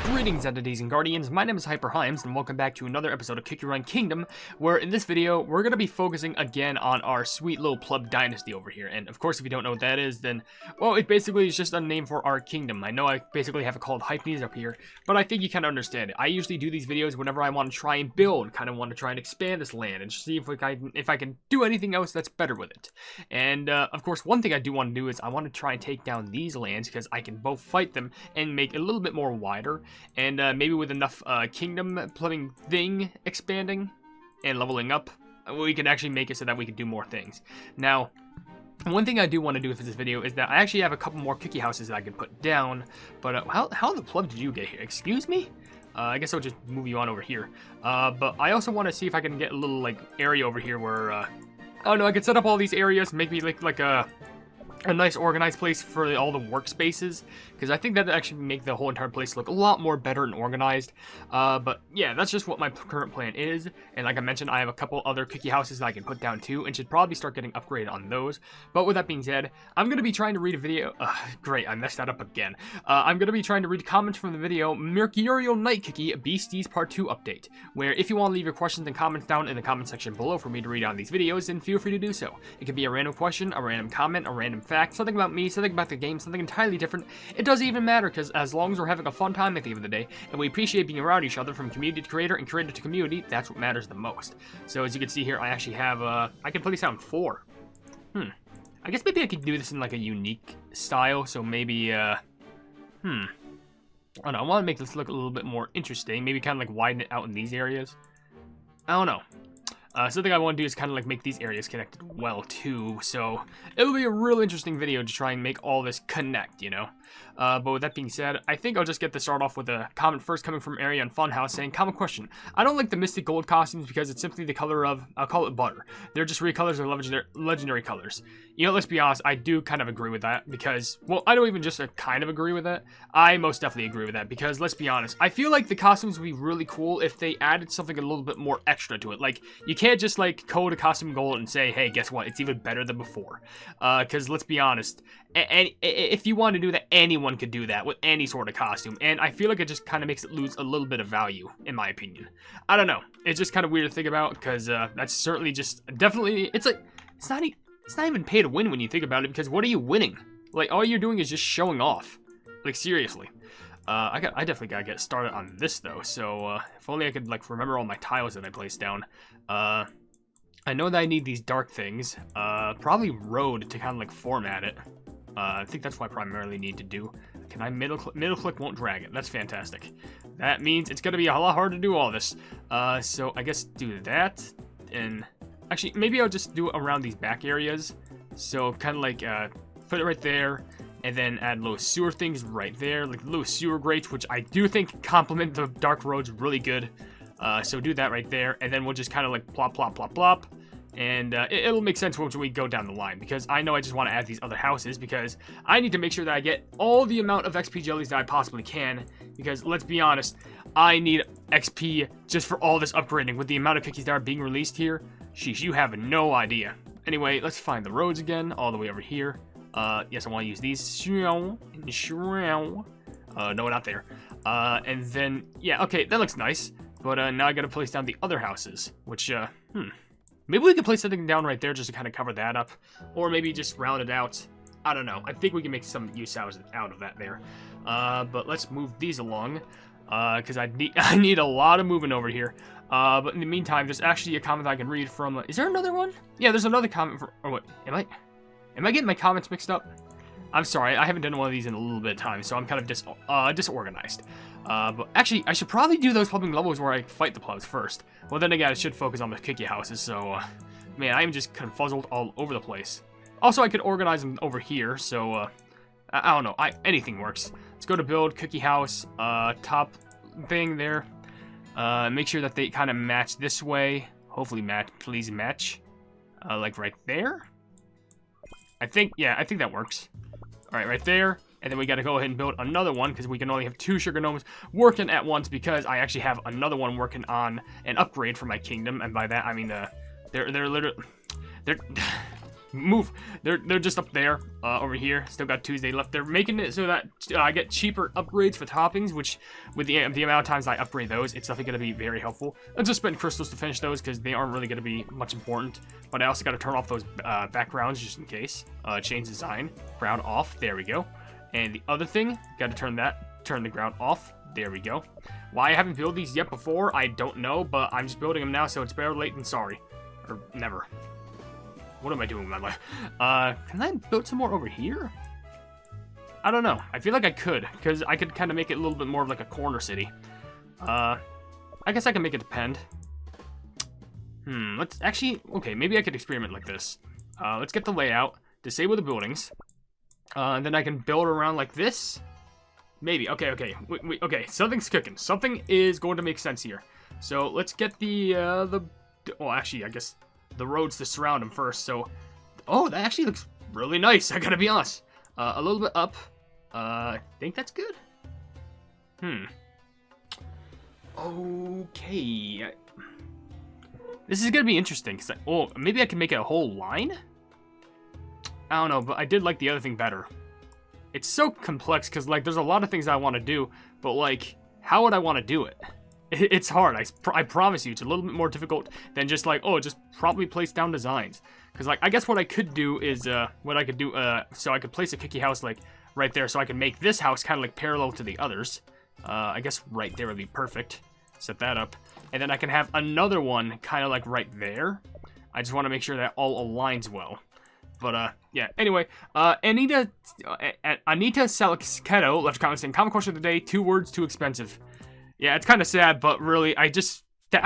Greetings, entities and guardians. My name is HyperHimes, and welcome back to another episode of Kick Your Run Kingdom, where in this video we're going to be focusing again on our sweet little PLEB dynasty over here. And of course, if you don't know what that is, then, well, it basically is just a name for our kingdom. I know I basically have it called Hypenese up here, but I think you kind of understand it. I usually do these videos whenever I want to try and build, kind of want to try and expand this land and see if I can do anything else that's better with it. And of course, one thing I do want to do is I want to try and take down these lands because I can both fight them and make it a little bit more wider. And maybe with enough kingdom plumbing thing expanding and leveling up, we can actually make it so that we can do more things. Now, one thing I do want to do for this video is that I actually have a couple more cookie houses that I can put down. But how the pleb did you get here? Excuse me? I guess I'll just move you on over here. But I also want to see if I can get a little like area over here where I don't know, I could set up all these areas, make me like a nice organized place for all the workspaces, because I think that would actually make the whole entire place look a lot more better and organized. But yeah, that's just what my current plan is. And like I mentioned, I have a couple other cookie houses that I can put down too, and should probably start getting upgraded on those. But with that being said, I'm going to be trying to read a video. Great, I messed that up again. I'm going to be trying to read comments from the video Mercurial Night Cookie Beasties Part 2 Update, where if you want to leave your questions and comments down in the comment section below for me to read on these videos, then feel free to do so. It could be a random question, a random comment, a random fact, something about me, something about the game, something entirely different. It doesn't even matter, because as long as we're having a fun time at the end of the day, and we appreciate being around each other from community to creator and creator to community, that's what matters the most. So as you can see here, I actually have, I can put this out in 4. I guess maybe I could do this in like a unique style, so maybe, I don't know, I want to make this look a little bit more interesting, maybe kind of like widen it out in these areas. I don't know. Something I want to do is kind of like make these areas connected well too, so it'll be a real interesting video to try and make all this connect, you know? But with that being said, I think I'll just get to start off with a comment first coming from Area on Funhouse saying, common question, I don't like the Mystic Gold costumes because it's simply the color of, I'll call it butter. They're just recolors of legendary colors. You know, let's be honest, I do kind of agree with that because, well, I don't even just kind of agree with that. I most definitely agree with that because, let's be honest, I feel like the costumes would be really cool if they added something a little bit more extra to it. Like, you can't just, like, code a costume gold and say, hey, guess what, it's even better than before. Because, let's be honest, and if you want to do that, anyone could do that with any sort of costume, and I feel like it just kind of makes it lose a little bit of value, in my opinion. I don't know, it's just kind of weird to think about, because that's certainly just, definitely, it's like, it's not even pay to win when you think about it, because what are you winning? Like, all you're doing is just showing off. Like, seriously. I definitely gotta get started on this, though, so, if only I could, like, remember all my tiles that I placed down. I know that I need these dark things, probably road to kind of, like, format it. I think that's what I primarily need to do. Can I middle click won't drag it? That's fantastic. That means it's gonna be a lot harder to do all this. So I guess do that, and actually maybe I'll just do it around these back areas. So kind of like put it right there, and then add little sewer things right there, like little sewer grates, which I do think complement the dark roads really good. So do that right there, and then we'll just kind of like plop, plop, plop, plop. And it'll make sense once we go down the line, because I know I just want to add these other houses, because I need to make sure that I get all the amount of XP jellies that I possibly can, because let's be honest, I need XP just for all this upgrading with the amount of cookies that are being released here. Sheesh, you have no idea. Anyway, let's find the roads again, all the way over here. Yes, I want to use these. No, not there. And then, yeah, okay, that looks nice, but now I gotta place down the other houses, which, maybe we can place something down right there just to kind of cover that up. Or maybe just round it out. I don't know. I think we can make some use out of that there. But let's move these along. Because I need a lot of movement over here. But in the meantime, there's actually a comment I can read from... is there another one? Yeah, there's another comment for... or what? Am I getting my comments mixed up? I'm sorry. I haven't done one of these in a little bit of time. So I'm kind of disorganized. But actually, I should probably do those plumbing levels where I fight the plebs first. Well, then again, I should focus on the cookie houses, so, man, I'm just confuzzled all over the place. Also, I could organize them over here, so, I don't know, anything works. Let's go to build, cookie house, top thing there. Make sure that they kind of match this way. Hopefully please match. Like right there? I think that works. Alright, right there. And then we got to go ahead and build another one because we can only have 2 sugar gnomes working at once, because I actually have another one working on an upgrade for my kingdom. And by that, I mean, they're literally... move. They're just up there, over here. Still got Tuesday left. They're making it so that I get cheaper upgrades for toppings, which with the amount of times I upgrade those, it's definitely going to be very helpful. I'll just spend crystals to finish those because they aren't really going to be much important. But I also got to turn off those backgrounds just in case. Change design, ground off. There we go. And the other thing, got to turn the ground off. There we go. Why I haven't built these yet before, I don't know, but I'm just building them now, so it's better late than sorry. Or never. What am I doing with my life? Can I build some more over here? I don't know. I feel like I could, because I could kind of make it a little bit more of like a corner city. I guess I can make it depend. Let's actually, okay, maybe I could experiment like this. Let's get the layout, disable the buildings, and then I can build around like this. Maybe. Okay. Okay. Something's cooking. Something is going to make sense here. So let's get well, actually, I guess the roads to surround them first. So, oh, that actually looks really nice. I gotta be honest. A little bit up. I think that's good. Okay. This is gonna be interesting. Oh, maybe I can make it a whole line. I don't know, but I did like the other thing better. It's so complex because, like, there's a lot of things I want to do, but, like, how would I want to do it? It's hard. I promise you, it's a little bit more difficult than just, like, oh, just probably place down designs. Because, like, I guess what I could do is, so I could place a cookie house, like, right there, so I can make this house kind of, like, parallel to the others. I guess right there would be perfect. Set that up. And then I can have another one kind of, like, right there. I just want to make sure that all aligns well. But, yeah, anyway, Anita Salixetto left a comment saying, common question of the day, 2 words, too expensive. Yeah, it's kind of sad, but really, I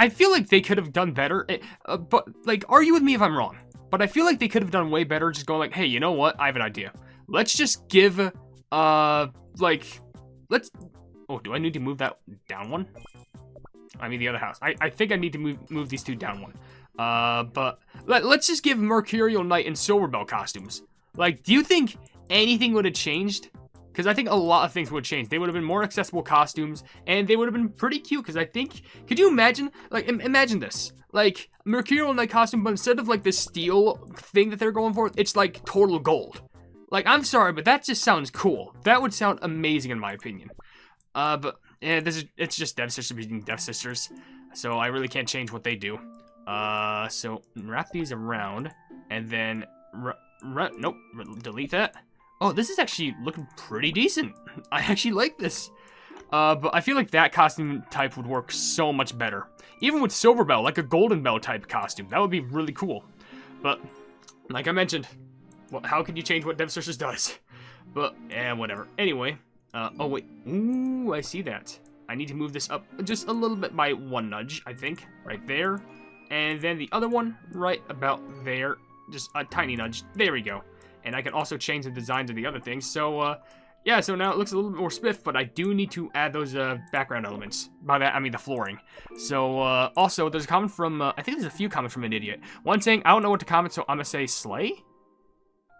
feel like they could have done better, but, like, argue with me if I'm wrong, but I feel like they could have done way better just going like, hey, you know what, I have an idea. Let's just give, oh, do I need to move that down one? I mean, the other house. I think I need to move these 2 down one. But let's just give Mercurial Knight and Silverbell costumes. Like, do you think anything would have changed? Because I think a lot of things would have changed. They would have been more accessible costumes, and they would have been pretty cute. Because I think, could you imagine, like, imagine this, like, Mercurial Knight costume, but instead of like this steel thing that they're going for, it's like total gold. Like, I'm sorry, but that just sounds cool. That would sound amazing in my opinion. But yeah, it's just Devsisters being Devsisters, so I really can't change what they do. So wrap these around, and then nope, delete that. Oh, this is actually looking pretty decent. I actually like this. But I feel like that costume type would work so much better. Even with Silverbell, like a Golden Bell type costume, that would be really cool. But like I mentioned, how could you change what Devsisters does? But whatever. Anyway, oh wait, ooh, I see that. I need to move this up just a little bit by 1 nudge, I think, right there. And then the other one right about there, just a tiny nudge. There we go. And I can also change the designs of the other things. So, yeah, so now it looks a little bit more spiff, but I do need to add those background elements. By that, I mean the flooring. So, also, there's a comment from, I think there's a few comments from an idiot. One saying, I don't know what to comment, so I'm going to say slay?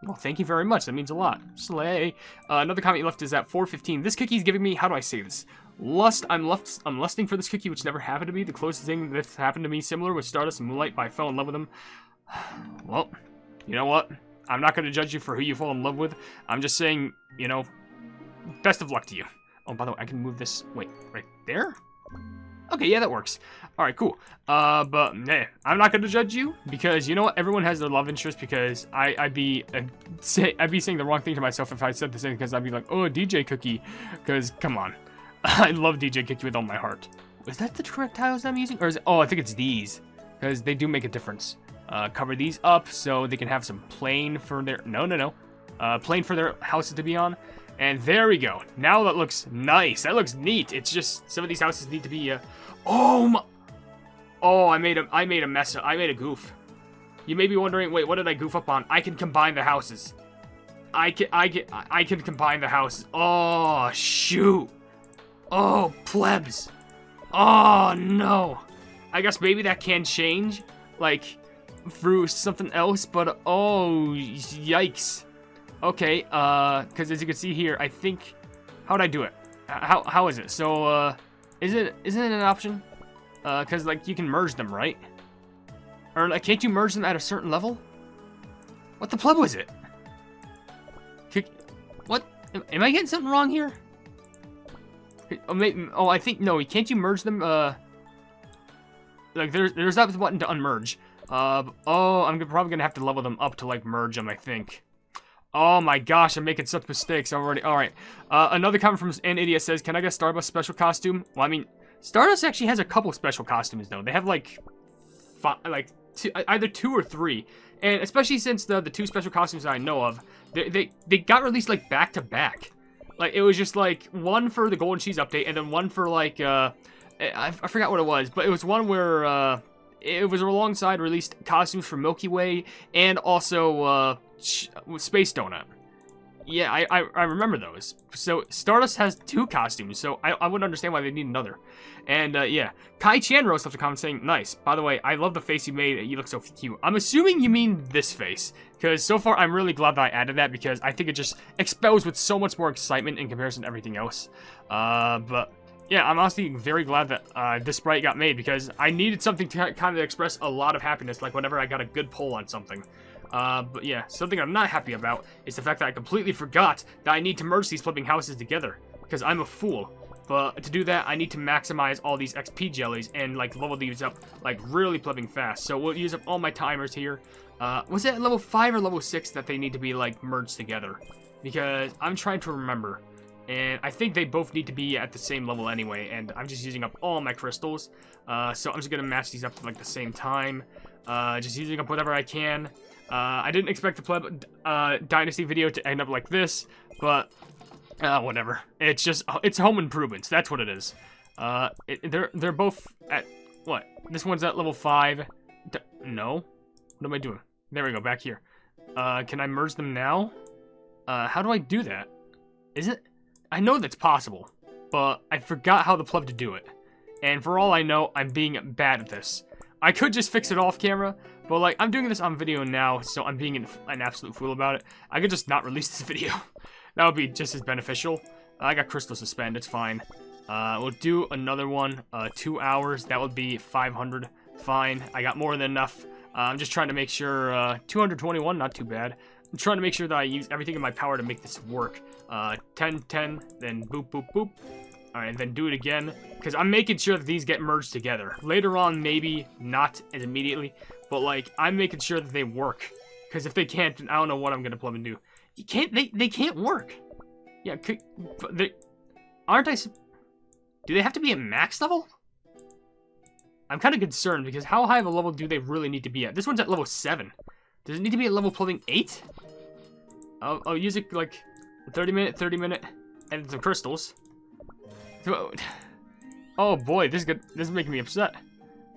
Well, thank you very much. That means a lot. Slay. Another comment you left is at 4:15. This cookie's giving me, how do I say this? Lust. I'm lusting for this cookie, which never happened to me. The closest thing that's happened to me similar was Stardust and Moonlight, but I fell in love with them. Well, you know what? I'm not going to judge you for who you fall in love with. I'm just saying, you know, best of luck to you. Oh, by the way, I can move this. Wait, right there? Okay, yeah, that works. All right, cool. But I'm not gonna judge you because you know what? Everyone has their love interest. Because I'd be saying the wrong thing to myself if I said the same. Because I'd be like, oh, DJ Cookie. Because come on, I love DJ Cookie with all my heart. Is that the correct tiles I'm using, or is it? Oh, I think it's these because they do make a difference. Cover these up so they can have some plane for their plane for their houses to be on. And there we go. Now that looks nice. That looks neat. It's just some of these houses need to be oh my. Oh, I made a mess. I made a goof. You may be wondering, wait, what did I goof up on? I can combine the houses. I can combine the houses. Oh, shoot. Oh, plebs. Oh, no. I guess maybe that can change, like, through something else, but oh, yikes. Okay, because as you can see here, I think, how'd I do it? How is it? So, isn't it an option? Because, like, you can merge them, right? Or, like, can't you merge them at a certain level? What the pleb was it? What? Am I getting something wrong here? Oh, I think, no, can't you merge them? Like, there's that button to unmerge. Oh, I'm probably gonna have to level them up to, like, merge them, I think. Oh my gosh, I'm making such mistakes already. Alright. Another comment from an idiot says, can I get Stardust special costume? Well, I mean, Stardust actually has a couple special costumes, though. They have, like, either 2 or 3. And especially since the 2 special costumes that I know of, they got released, like, back-to-back. Like, it was just, like, one for the Golden Cheese update, and then one for, like, I forgot what it was, but it was one where, it was alongside released costumes for Milky Way, and also, Space Donut. Yeah, I remember those. So, Stardust has 2 costumes, so I wouldn't understand why they need another. And, yeah. Kai Chanrose left a comment saying, nice. By the way, I love the face you made. You look so cute. I'm assuming you mean this face. Because so far, I'm really glad that I added that, because I think it just expels with so much more excitement in comparison to everything else. But, yeah, I'm honestly very glad that this sprite got made, because I needed something to kind of express a lot of happiness, like whenever I got a good pull on something. But yeah, something I'm not happy about is the fact that I completely forgot that I need to merge these flipping houses together, because I'm a fool. But to do that, I need to maximize all these XP jellies and, like, level these up, like, really flipping fast. So we'll use up all my timers here. Was it level 5 or level 6 that they need to be, like, merged together? Because I'm trying to remember. And I think they both need to be at the same level anyway, and I'm just using up all my crystals. So I'm just going to match these up at, like, the same time. Just using up whatever I can. I didn't expect the Pleb Dynasty video to end up like this, but whatever. It's just, it's home improvements. That's what it is. They're both at, what? This one's at level 5. No? What am I doing? There we go, back here. Can I merge them now? How do I do that? Is it? I know that's possible, but I forgot how the Pleb to do it. And for all I know, I'm being bad at this. I could just fix it off camera, but, like, I'm doing this on video now, so I'm being an absolute fool about it. I could just not release this video. That would be just as beneficial. I got crystals to spend, it's fine. We'll do another one, 2 hours. That would be 500, fine. I got more than enough. I'm just trying to make sure, 221, not too bad. I'm trying to make sure that I use everything in my power to make this work. 10, 10, then boop, boop, boop. Alright, and then do it again, because I'm making sure that these get merged together. Later on, maybe, not as immediately, but, like, I'm making sure that they work. Because if they can't, I don't know what I'm going to plug and do. You can't, they can't work. Yeah, aren't I, do they have to be at max level? I'm kind of concerned, because how high of a level do they really need to be at? This one's at level 7. Does it need to be at level plumbing 8? I'll use it, like, 30 minute, and some crystals. Oh boy, this is good. This is making me upset.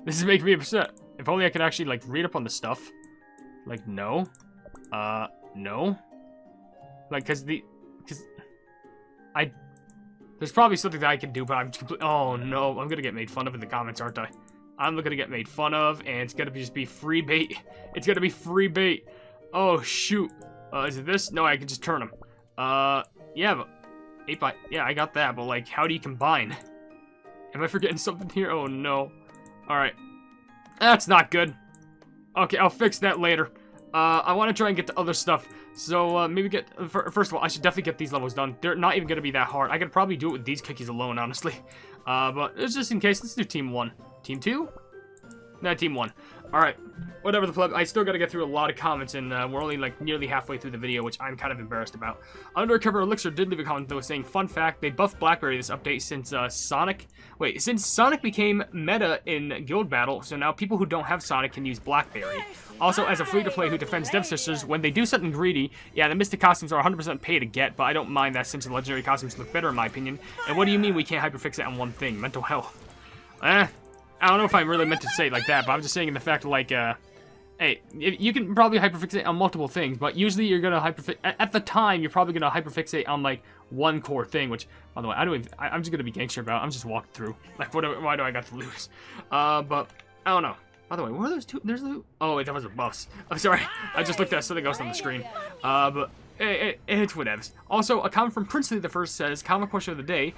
This is making me upset. If only I could actually, like, read up on the stuff. Like, no. No. Like, there's probably something that I can do, but I'm oh no, I'm gonna get made fun of in the comments, aren't I? I'm gonna get made fun of, and it's gonna just be free bait. It's gonna be free bait. Oh shoot. Is it this? No, I can just turn them. Yeah, but 8 by, yeah, I got that, but, like, how do you combine? Am I forgetting something here? Oh, no. Alright. That's not good. Okay, I'll fix that later. I want to try and get the other stuff. So, maybe get, first of all, I should definitely get these levels done. They're not even going to be that hard. I could probably do it with these cookies alone, honestly. But it's just in case. Let's do Team 1. Team 2? No, Team 1. Alright, whatever the Pleb, I still gotta get through a lot of comments, and we're only, like, nearly halfway through the video, which I'm kind of embarrassed about. Undercover Elixir did leave a comment, though, saying, fun fact, they buffed Blackberry this update since since Sonic became meta in Guild Battle, so now people who don't have Sonic can use Blackberry. Also, as a free-to-play who defends Devsisters, when they do something greedy, yeah, the Mystic costumes are 100% pay to get, but I don't mind that since the Legendary costumes look better in my opinion. And what do you mean we can't hyperfix it on one thing? Mental health. I don't know if I really meant to say it like that, but I'm just saying in the fact, like, hey, you can probably hyperfixate on multiple things, but usually you're gonna at the time, you're probably gonna hyperfixate on, like, one core thing, which, by the way, I'm just gonna be gangster about. I'm just walking through. Like, why do I got to lose? But, I don't know. By the way, what are those two? Oh, wait, that was the buffs. I'm sorry. I just looked at something else on the screen. But, it's whatevs. Also, a comment from Princely the First says, comic question of the day,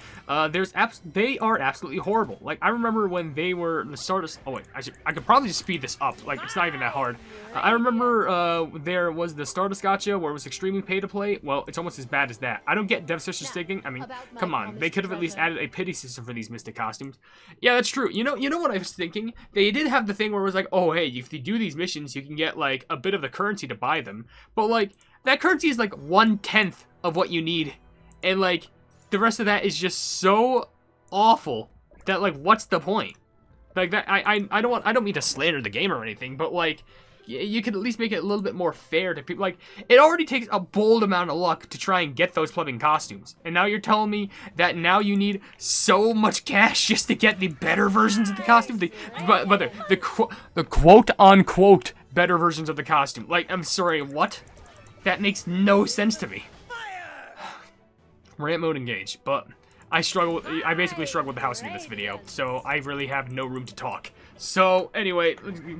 they are absolutely horrible. Like, I remember when they were the Stardust, oh wait, I could probably just speed this up, like, it's not even that hard. I remember, there was the Stardust Gacha where it was extremely pay to play. Well, it's almost as bad as that. I don't get Devsisters thinking, I mean, come on, they could have at least added a pity system for these Mystic costumes. Yeah, that's true. You know what I was thinking? They did have the thing where it was like, oh hey, if you do these missions, you can get, like, a bit of the currency to buy them. But, like, that currency is like 1/10 of what you need, and like the rest of that is just so awful that like what's the point? Like that I don't mean to slander the game or anything, but like you could at least make it a little bit more fair to people. Like it already takes a bold amount of luck to try and get those plumbing costumes, and now you're telling me that now you need so much cash just to get the better versions of the costume, the quote unquote better versions of the costume. Like I'm sorry, what? That makes no sense to me. Rant mode engaged, but I basically struggle with the housing in this video, so I really have no room to talk. So, anyway,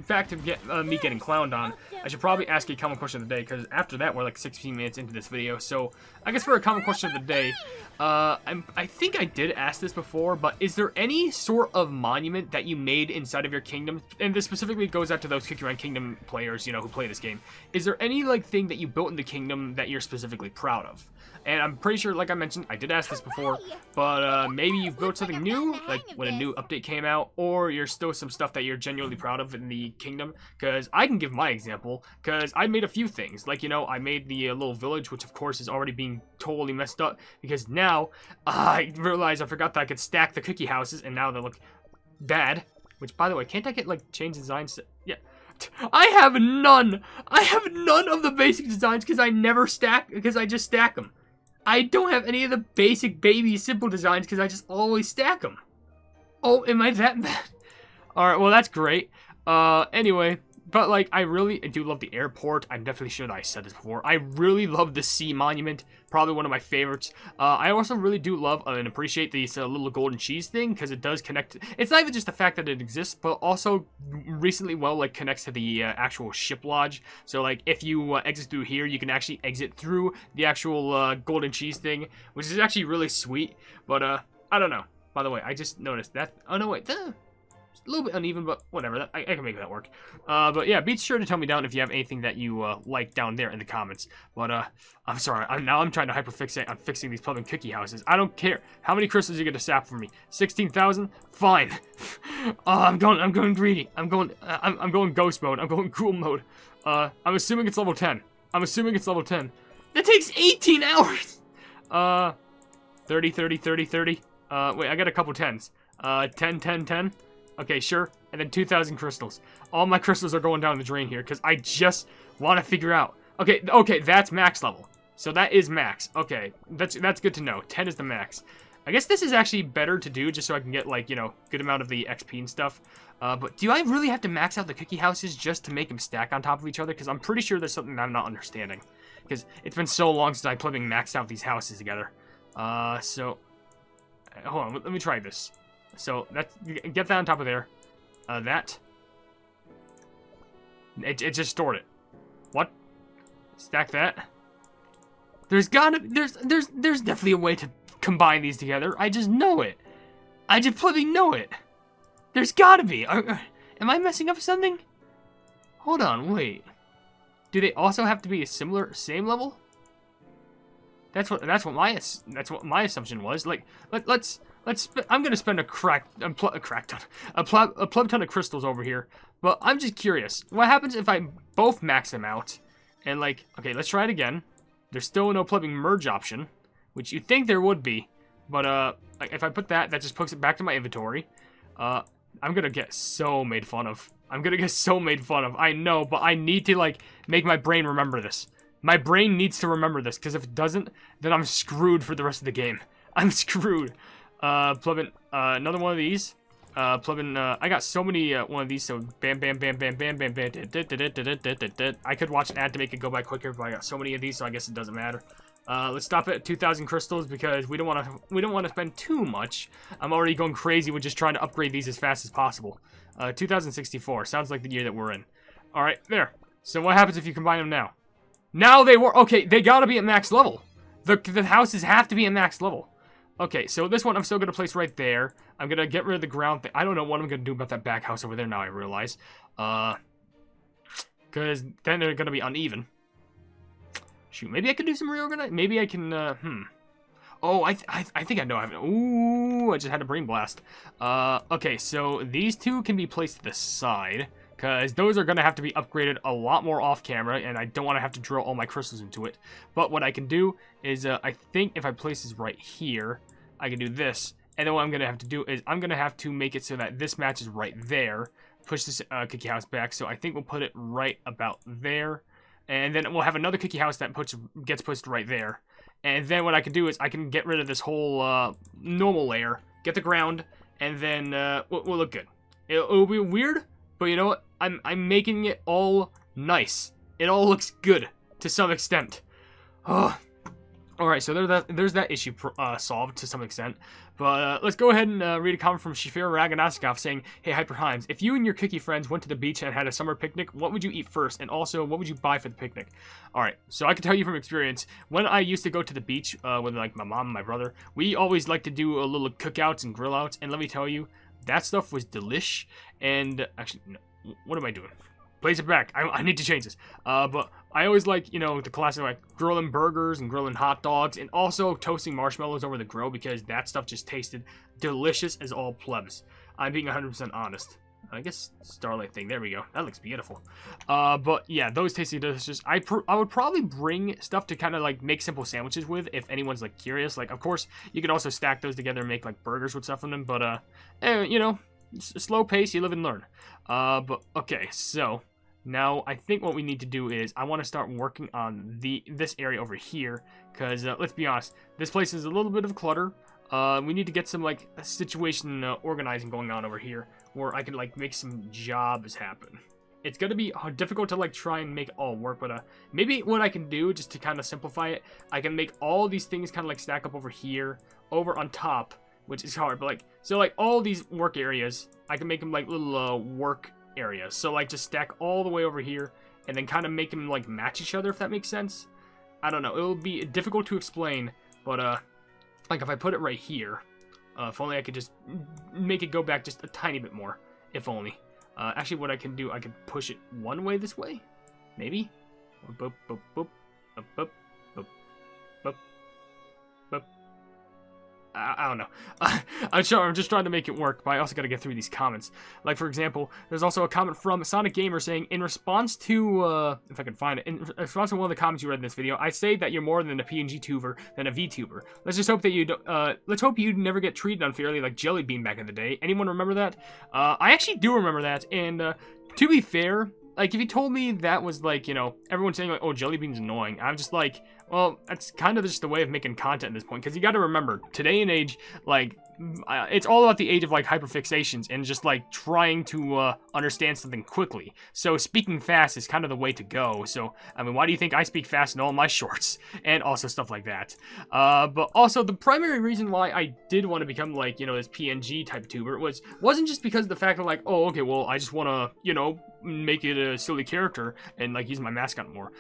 back to me getting clowned on, I should probably ask a common question of the day, because after that, we're like 16 minutes into this video. So, I guess for a common question of the day, I think I did ask this before, but is there any sort of monument that you made inside of your kingdom? And this specifically goes out to those Kick Your Run Kingdom players, you know, who play this game. Is there any, like, thing that you built in the kingdom that you're specifically proud of? And I'm pretty sure, like I mentioned, I did ask this before, but maybe you've built something new, like when a new update came out, or you're still some stuff that you're genuinely proud of in the kingdom. Because I can give my example, because I made a few things. Like, you know, I made the little village, which of course is already being totally messed up, because now I realized I forgot that I could stack the cookie houses, and now they look bad. Which, by the way, can't I get, like, change designs? Yeah. I have none of the basic designs because I just stack them. I don't have any of the basic baby simple designs because I just always stack them. Oh, am I that bad? Alright, well that's great. Anyway, but like I do love the airport. I'm definitely sure that I said this before. I really love the sea monument. Probably one of my favorites. I also really do love and appreciate this little golden cheese thing because it does connect. It's not even just the fact that it exists, but also recently connects to the actual ship lodge. So like if you exit through here, you can actually exit through the actual golden cheese thing, which is actually really sweet. But I don't know. By the way, I just noticed that. Oh no, wait. It's a little bit uneven, but whatever. I can make that work. But yeah, be sure to tell me down if you have anything that you like down there in the comments. But I'm sorry. I'm trying to hyperfixate on fixing these plumbing cookie houses. I don't care how many crystals you get to sap from me. 16,000? Fine. I'm going greedy. I'm going ghost mode. I'm going ghoul mode. I'm assuming it's level 10. That takes 18 hours. 30, 30, 30, 30. Wait, I got a couple 10s. 10, 10, 10. Okay, sure. And then 2,000 crystals. All my crystals are going down the drain here because I just want to figure out. Okay, that's max level. So that is max. Okay, that's good to know. 10 is the max. I guess this is actually better to do just so I can get, like, you know, good amount of the XP and stuff. But do I really have to max out the cookie houses just to make them stack on top of each other? Because I'm pretty sure there's something I'm not understanding. Because it's been so long since I plumbing maxed out these houses together. So... Hold on, let me try this. So, get that on top of there. It just stored it. What? Stack that. There's definitely a way to combine these together. I just know it. I just flipping know it. There's gotta be. Am I messing up something? Hold on, wait. Do they also have to be a same level? That's what my assumption was. Like, I'm gonna spend a pleb ton of crystals over here. But I'm just curious, what happens if I both max them out? And like, okay, let's try it again. There's still no plumbing merge option, which you'd think there would be. But like if I put that just puts it back to my inventory. I'm gonna get so made fun of. I know, but I need to like make my brain remember this. My brain needs to remember this, because if it doesn't, then I'm screwed for the rest of the game. I'm screwed. Plebin, another one of these. Plebin, I got so many one of these, so bam, bam, bam, bam, bam, bam, bam. I could watch an ad to make it go by quicker, but I got so many of these, so I guess it doesn't matter. Let's stop at 2,000 crystals because we don't want to spend too much. I'm already going crazy with just trying to upgrade these as fast as possible. 2064 sounds like the year that we're in. All right, there. So what happens if you combine them now? Now they were, okay, they gotta be at max level. The houses have to be at max level. Okay, so this one I'm still gonna place right there. I'm gonna get rid of the ground thing. I don't know what I'm gonna do about that back house over there now, I realize. Because then they're gonna be uneven. Shoot, maybe I could do some reorganize. Maybe I can, Oh, I think I know. Ooh, I just had a brain blast. Okay, so these two can be placed to the side, because those are going to have to be upgraded a lot more off camera, and I don't want to have to drill all my crystals into it. But what I can do is, I think if I place this right here, I can do this. And then what I'm going to have to do is, I'm going to have to make it so that this matches right there. Push this cookie house back, so I think we'll put it right about there. And then we'll have another cookie house that gets pushed right there. And then what I can do is I can get rid of this whole normal layer, get the ground, and then we'll look good. It'll be weird, but you know what? I'm making it all nice. It all looks good to some extent. All right, so there's that issue solved to some extent. But let's go ahead and read a comment from Shafir Raganaskov saying, "Hey Hyperhimes, if you and your cookie friends went to the beach and had a summer picnic, what would you eat first? And also, what would you buy for the picnic?" All right, so I can tell you from experience, when I used to go to the beach with like my mom and my brother, we always like to do a little cookouts and grill outs. And let me tell you, that stuff was delish. And actually, no, what am I doing? Place it back. I need to change this. But I always like, you know, the classic like grilling burgers and grilling hot dogs and also toasting marshmallows over the grill because that stuff just tasted delicious as all plebs. I'm being 100% honest. I guess Starlight thing. There we go. That looks beautiful. But yeah, those tasted delicious. I would probably bring stuff to kind of like make simple sandwiches with if anyone's like curious. Like, of course, you could also stack those together and make like burgers with stuff in them. But you know, slow pace, you live and learn. But okay, so now I think what we need to do is I want to start working on this area over here because let's be honest, this place is a little bit of clutter. We need to get some like situation organizing going on over here where I can like make some jobs happen. It's gonna be difficult to like try and make it all work, but maybe what I can do just to kind of simplify it, I can make all these things kind of like stack up over here, over on top, which is hard, but like so like all these work areas, I can make them like little work areas. So like just stack all the way over here and then kind of make them like match each other, if that makes sense. I don't know. It will be difficult to explain, but like if I put it right here, if only I could just make it go back just a tiny bit more. If only. Actually, what I can do, I can push it one way this way, maybe. Boop, boop, boop, boop, boop, boop, boop, boop. I don't know. I'm sure I'm just trying to make it work, but I also got to get through these comments. Like, for example, there's also a comment from Sonic Gamer saying, in response to, if I can find it, in response to one of the comments you read in this video, I say that you're more than a PNG tuber than a VTuber. Let's just hope that you don't, let's hope you never get treated unfairly like Jellybean back in the day. Anyone remember that? I actually do remember that, and, to be fair, like, if you told me that was, like, you know, everyone saying, like, oh, Jellybean's annoying, I'm just like, well, that's kind of just the way of making content at this point, because you got to remember, today and age, like, it's all about the age of, like, hyperfixations and just, like, trying to understand something quickly. So speaking fast is kind of the way to go. So, I mean, why do you think I speak fast in all my shorts? And also stuff like that. But also, the primary reason why I did want to become, like, you know, this PNG type tuber wasn't just because of the fact that, like, oh, okay, well, I just want to, you know, make it a silly character and, like, use my mascot more.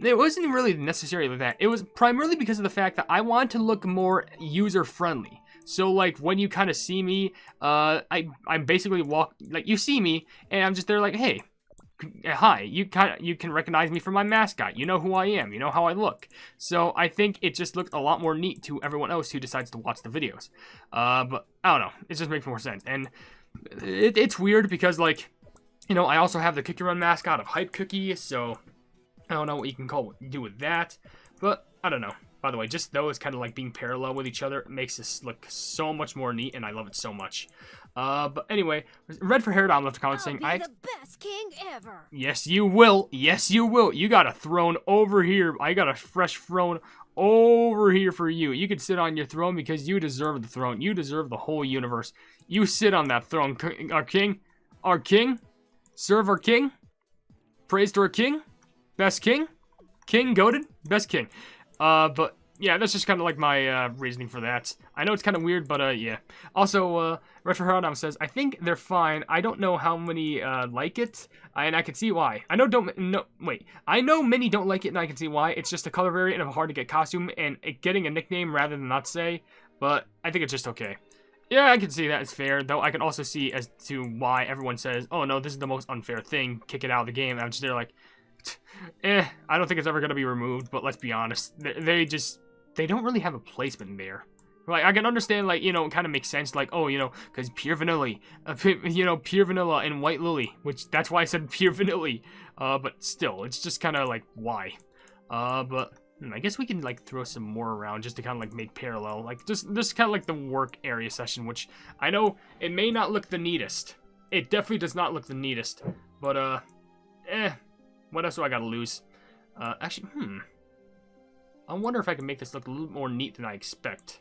It wasn't really necessarily that. It was primarily because of the fact that I wanted to look more user-friendly. So, like, when you kind of see me, I'm basically like, you see me, and I'm just there like, hey, hi, you can recognize me from my mascot. You know who I am. You know how I look. So, I think it just looked a lot more neat to everyone else who decides to watch the videos. But, I don't know. It just makes more sense. And it's weird because, like, you know, I also have the Cookie Run mascot of Hype Cookie, so I don't know what you can do with that. But, I don't know. By the way, just those kind of like being parallel with each other makes this look so much more neat, and I love it so much. But anyway, Red for Hair Dom left a comment saying, I'll be the best king ever. Yes, you will. Yes, you will. You got a throne over here. I got a fresh throne over here for you. You can sit on your throne because you deserve the throne. You deserve the whole universe. You sit on that throne, our king. Our king. Serve our king. Praise to our king. Best king. King goated. Best king. But yeah, that's just kind of like my reasoning for that. I know it's kind of weird, but yeah. Also, Referendum says, I think they're fine. I don't know how many like it, and I can see why. I know many don't like it, and I can see why. It's just a color variant of a hard to get costume, and getting a nickname rather than not say. But I think it's just okay. Yeah, I can see that it's fair, though I can also see as to why everyone says, oh no, this is the most unfair thing, kick it out of the game. I'm just there like, I don't think it's ever going to be removed, but let's be honest, they don't really have a placement there. Like, I can understand, like, you know, it kind of makes sense, like, oh, you know, because Pure Vanilla, Pure Vanilla and White Lily, which, that's why I said Pure Vanilla, but still, it's just kind of like, why? But I guess we can, like, throw some more around just to kind of, like, make parallel. Like, just kind of like the work area session, which I know it may not look the neatest. It definitely does not look the neatest. But, what else do I gotta lose? Actually, I wonder if I can make this look a little more neat than I expect.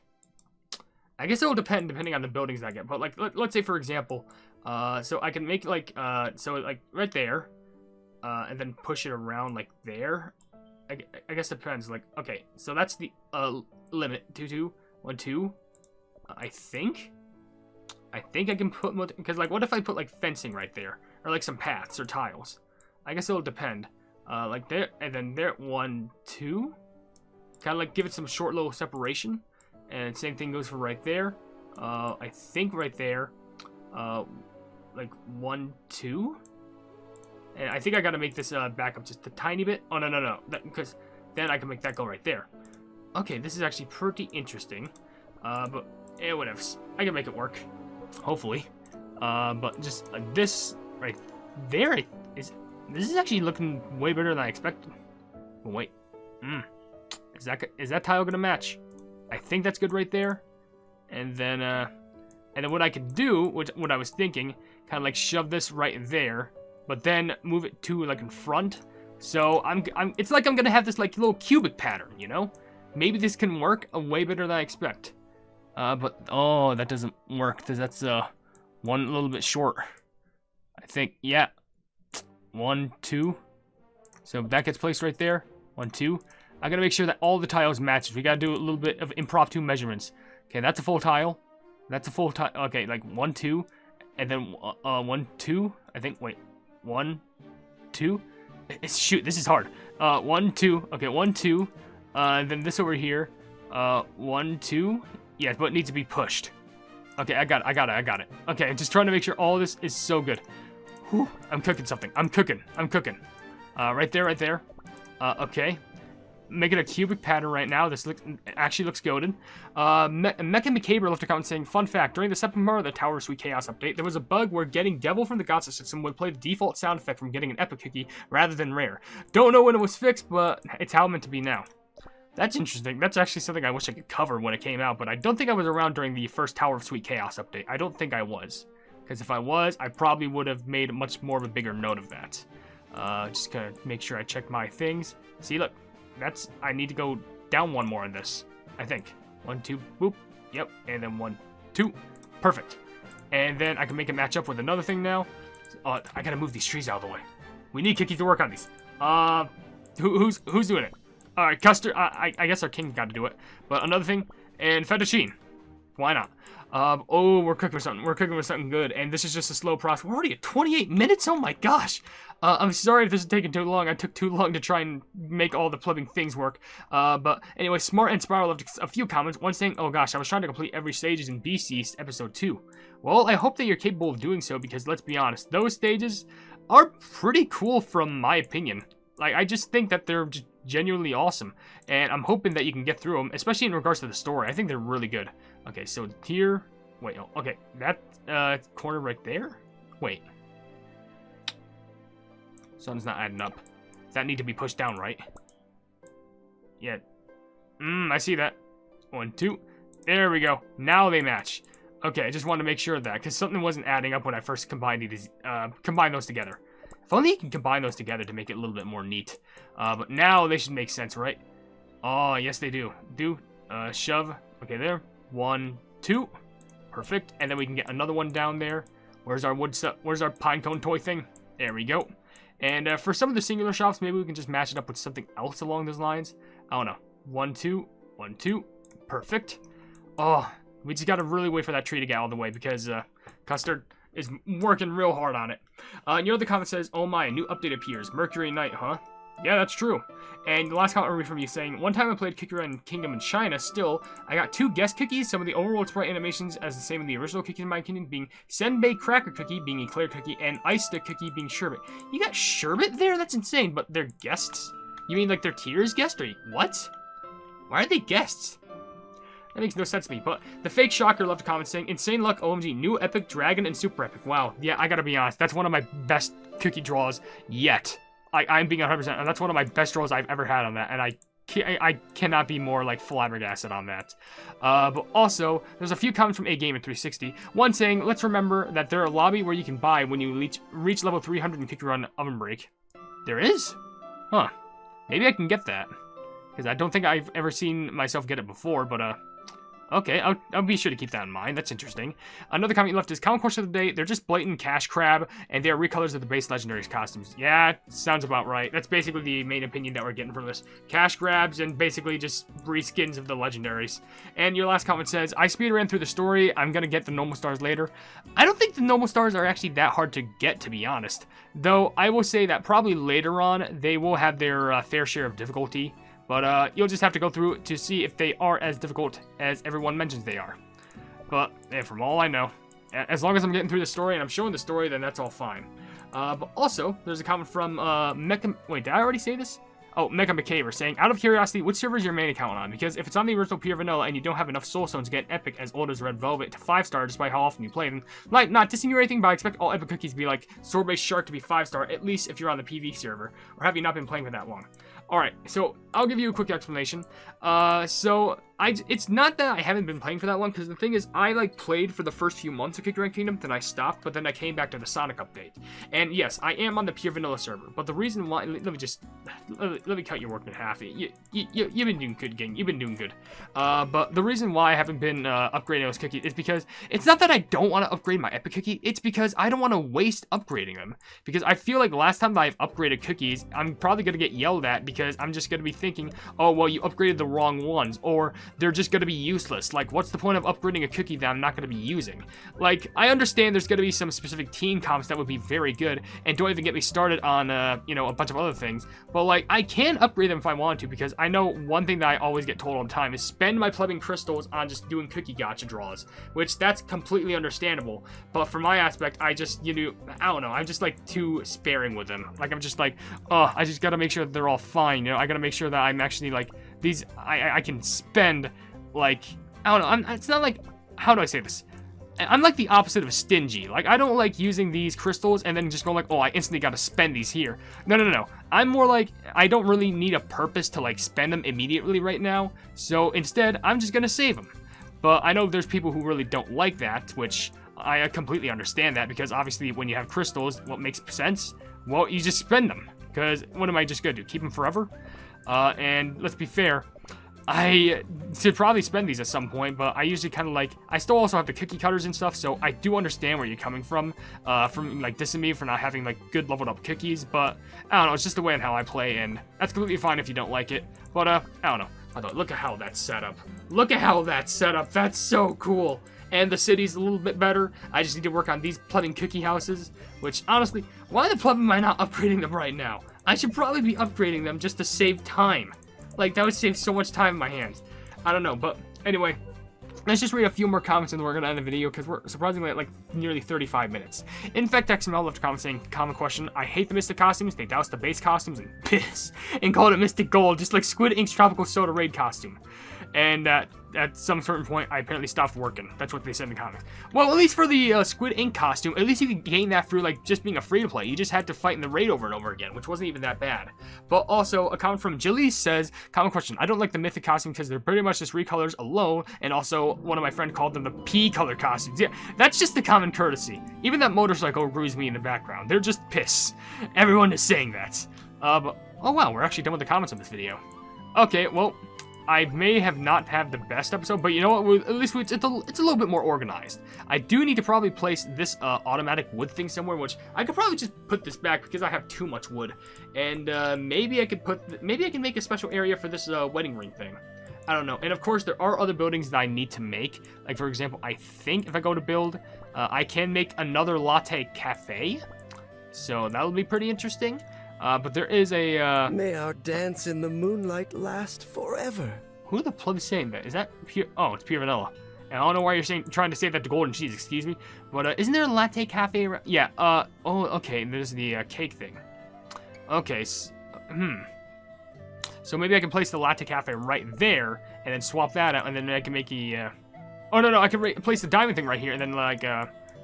I guess it will depending on the buildings I get. But, like, let's say, for example, so I can make, like, so, like, right there, and then push it around, like, there. I guess it depends. Like, okay, so that's the limit. 2, 2, 1, 2. I think I can put, because like, what if I put like fencing right there, or like some paths or tiles? I guess it'll depend. Like there, and then there, 1, 2. Kind of like give it some short little separation, and same thing goes for right there. I think right there, like 1, 2. And I think I gotta make this back up just a tiny bit. Oh, no. Because then I can make that go right there. Okay, this is actually pretty interesting. But, whatever. I can make it work. Hopefully. But just this right there, this is actually looking way better than I expected. Oh, wait. Is that tile gonna match? I think that's good right there. And then what I can do, what I was thinking, kind of like shove this right there. But then move it to like in front. So it's like I'm gonna have this like little cubic pattern, you know? Maybe this can work way better than I expect. But oh, that doesn't work because that's one a little bit short. I think, yeah. 1, 2. So that gets placed right there. 1, 2. I gotta make sure that all the tiles matches. We gotta do a little bit of impromptu measurements. Okay, that's a full tile. That's a full tile. Okay, like 1, 2, and then 1, 2. I think. Wait. 1, 2. Shoot, this is hard. 1, 2. Okay, 1, 2. Then this over here. 1, 2. Yes, but it needs to be pushed. Okay, I got it. Okay, I'm just trying to make sure all this is so good. Whew, I'm cooking something. I'm cooking. Right there. Okay. Making a cubic pattern right now. This actually looks goated. Mecha McCaber left a comment saying, fun fact, during the second part of the Tower of Sweet Chaos update, there was a bug where getting Devil from the Gotcha system would play the default sound effect from getting an epic cookie rather than rare. Don't know when it was fixed, but it's how it's meant to be now. That's interesting. That's actually something I wish I could cover when it came out, but I don't think I was around during the first Tower of Sweet Chaos update. I don't think I was. Because if I was, I probably would have made much more of a bigger note of that. Just gonna make sure I check my things. See, look. I need to go down one more on this, I think. 1, 2, boop. Yep, and then 1, 2. Perfect. And then I can make it match up with another thing now. I gotta move these trees out of the way. We need Kiki to work on these. Who's doing it? Alright, Custer, I guess our king got to do it. But another thing, and fettuccine. Why not? Oh, we're cooking with something. We're cooking with something good, and this is just a slow process. We're already at 28 minutes? Oh my gosh. I'm sorry if this is taking too long. I took too long to try and make all the plumbing things work. But anyway, Smart and Spiral left a few comments. One saying, oh gosh, I was trying to complete every stages in Beast East Episode 2. Well, I hope that you're capable of doing so, because let's be honest, those stages are pretty cool from my opinion. Like, I just think that they're just genuinely awesome, and I'm hoping that you can get through them, especially in regards to the story. I think they're really good. Okay, so here, wait, oh, okay, that corner right there? Wait. Something's not adding up. That need to be pushed down, right? Yeah. I see that. 1, 2. There we go. Now they match. Okay, I just wanted to make sure of that, because something wasn't adding up when I first combined those together. If only you can combine those together to make it a little bit more neat. But now they should make sense, right? Oh, yes they do. Shove. Okay, there. 1, 2. Perfect. And then we can get another one down there. Where's our wood stuff? Where's our pine cone toy thing? There we go. And for some of the singular shops, maybe we can just match it up with something else along those lines. I don't know. 1, 2. 1, 2. Perfect. Oh, we just gotta really wait for that tree to get out of the way because Custard is working real hard on it. And your other comment says, oh my, a new update appears. Mercury Night, huh? Yeah, that's true. And the last comment I read from you saying, one time I played Cookie Run Kingdom in China, still, I got 2 guest cookies, some of the overworld sprite animations as the same in the original Cookie in my Kingdom, being Senbei Cracker Cookie, being Eclair Cookie, and Ice Stick Cookie being Sherbet. You got Sherbet there? That's insane, but they're guests? You mean like they're tiers guests? Or what? Why are they guests? That makes no sense to me, but the fake shocker left a comment saying, insane luck, OMG, new epic, dragon, and super epic. Wow, yeah, I gotta be honest, that's one of my best cookie draws yet. I'm being 100%, and that's one of my best draws I've ever had on that, and I cannot be more, like, flabbergasted on that. But also, there's a few comments from A Game in 360. One saying, let's remember that there are a lobby where you can buy when you reach level 300 in Cookie Run OvenBreak. There is? Huh. Maybe I can get that. Because I don't think I've ever seen myself get it before, but, okay, I'll be sure to keep that in mind. That's interesting. Another comment you left is, common question of the day, they're just blatant cash grab, and they are recolors of the base legendaries costumes. Yeah, sounds about right. That's basically the main opinion that we're getting from this. Cash grabs and basically just reskins of the legendaries. And your last comment says, I speedran through the story, I'm gonna get the normal stars later. I don't think the normal stars are actually that hard to get, to be honest. Though, I will say that probably later on, they will have their fair share of difficulty. But you'll just have to go through to see if they are as difficult as everyone mentions they are. But from all I know, as long as I'm getting through the story and I'm showing the story, then that's all fine. But also, there's a comment from Mecha... Wait, did I already say this? Oh, Mecha McCaver saying, out of curiosity, which server is your main account on? Because if it's on the original Pure Vanilla and you don't have enough Soul Stones to get Epic as old as Red Velvet to 5-star despite how often you play them, like, not dissing you or anything, but I expect all Epic cookies to be like Sword-based Shark to be 5-star, at least if you're on the PV server, or have you not been playing for that long? Alright, so I'll give you a quick explanation. It's not that I haven't been playing for that long, because the thing is, I, like, played for the first few months of Cookie Run Kingdom, then I stopped, but then I came back to the Sonic update. And yes, I am on the Pure Vanilla server, but the reason why... Let me cut your work in half. You've been doing good, gang. You've been doing good. But the reason why I haven't been upgrading those cookies is because it's not that I don't want to upgrade my Epic cookie, it's because I don't want to waste upgrading them. Because I feel like the last time that I've upgraded cookies, I'm probably going to get yelled at because I'm just going to be thinking, oh, well, you upgraded the wrong ones, or they're just going to be useless. Like, what's the point of upgrading a cookie that I'm not going to be using? Like, I understand there's going to be some specific team comps that would be very good, and don't even get me started on, you know, a bunch of other things, but, like, I can upgrade them if I want to, because I know one thing that I always get told all the time is spend my plebbing crystals on just doing cookie gacha draws, which that's completely understandable, but from my aspect, I just, you know, I don't know, I'm just, like, too sparing with them. Like, I'm just like, oh, I just gotta make sure that they're all fine, you know, I gotta make sure that I'm actually, like, these, I can spend, like, I don't know, it's not like, how do I say this? I'm like the opposite of stingy. Like, I don't like using these crystals and then just go like, oh, I instantly gotta spend these here. No. I'm more like, I don't really need a purpose to, like, spend them immediately right now. So instead, I'm just gonna save them. But I know there's people who really don't like that, which I completely understand that, because obviously when you have crystals, what makes sense? Well, you just spend them. Because what am I just gonna do? Keep them forever? And let's be fair, I should probably spend these at some point, but I usually kind of like, I still also have the cookie cutters and stuff, so I do understand where you're coming from like dissing me for not having like good leveled up cookies, but I don't know, it's just the way and how I play, and that's completely fine if you don't like it, but I don't know. By the way, look at how that's set up. Look at how that's set up, that's so cool. And the city's a little bit better. I just need to work on these plebbing cookie houses, which honestly, why the pleb am I not upgrading them right now? I should probably be upgrading them just to save time. Like, that would save so much time in my hands. I don't know, but anyway, let's just read a few more comments and then we're going to end the video because we're surprisingly at like nearly 35 minutes. Infect XML left a comment saying, common question, I hate the Mystic costumes, they doused the base costumes and piss, and called it Mystic Gold, just like Squid Ink's Tropical Soda Raid costume. And at some certain point, I apparently stopped working. That's what they said in the comments. Well, at least for the Squid Ink costume, at least you could gain that through, like, just being a free-to-play. You just had to fight in the raid over and over again, which wasn't even that bad. But also, a comment from Jilly says, common question, I don't like the Mythic costume because they're pretty much just recolors alone, and also, one of my friends called them the P-color costumes. Yeah, that's just the common courtesy. Even that motorcycle agrees me in the background. They're just piss. Everyone is saying that. But, oh wow, we're actually done with the comments on this video. Okay, well, I may have not had the best episode, but you know what, at least it's a little bit more organized. I do need to probably place this automatic wood thing somewhere, which I could probably just put this back because I have too much wood. And maybe I can make a special area for this wedding ring thing. I don't know. And of course, there are other buildings that I need to make. Like, for example, I think if I go to build, I can make another latte cafe. So that'll be pretty interesting. But there is a... May our dance in the moonlight last forever. Who the pleb is saying that? Is that pure... Oh, it's pure vanilla. And I don't know why you're trying to say that to golden cheese, excuse me. But isn't there a latte cafe? Yeah, oh, okay, there's the cake thing. Okay, so maybe I can place the latte cafe right there, and then swap that out, and then I can make a... Oh, no, I can place the diamond thing right here, and then, like,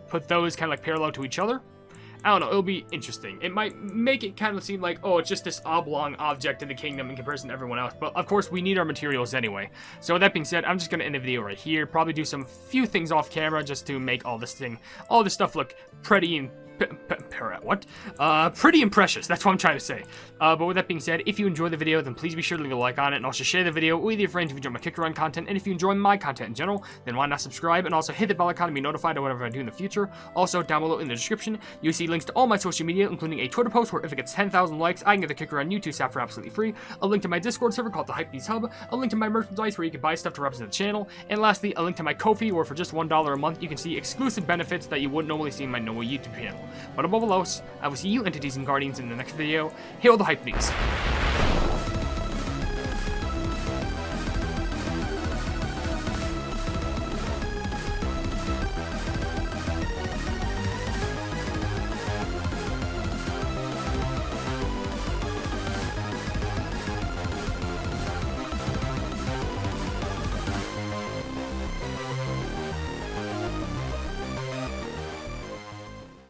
put those kind of, like, parallel to each other. I don't know, it'll be interesting. It might make it kind of seem like, oh, it's just this oblong object in the kingdom in comparison to everyone else. But, of course, we need our materials anyway. So, with that being said, I'm just going to end the video right here. Probably do some few things off camera just to make all this stuff look pretty and... pretty and precious. That's what I'm trying to say. But with that being said, if you enjoy the video, then please be sure to leave a like on it, and also share the video with your friends if you enjoy my Kick Run content. And if you enjoy my content in general, then why not subscribe and also hit the bell icon to be notified of whatever I do in the future. Also, down below in the description, you'll see links to all my social media, including a Twitter post where if it gets 10,000 likes, I can get the Kick Run YouTube staff for absolutely free. A link to my Discord server called the Hypenese Hub. A link to my merchandise where you can buy stuff to represent the channel. And lastly, a link to my Ko-fi where for just $1 a month, you can see exclusive benefits that you wouldn't normally see in my normal YouTube channel. But above all else, I will see you entities and guardians in the next video. Hail the Hypenese.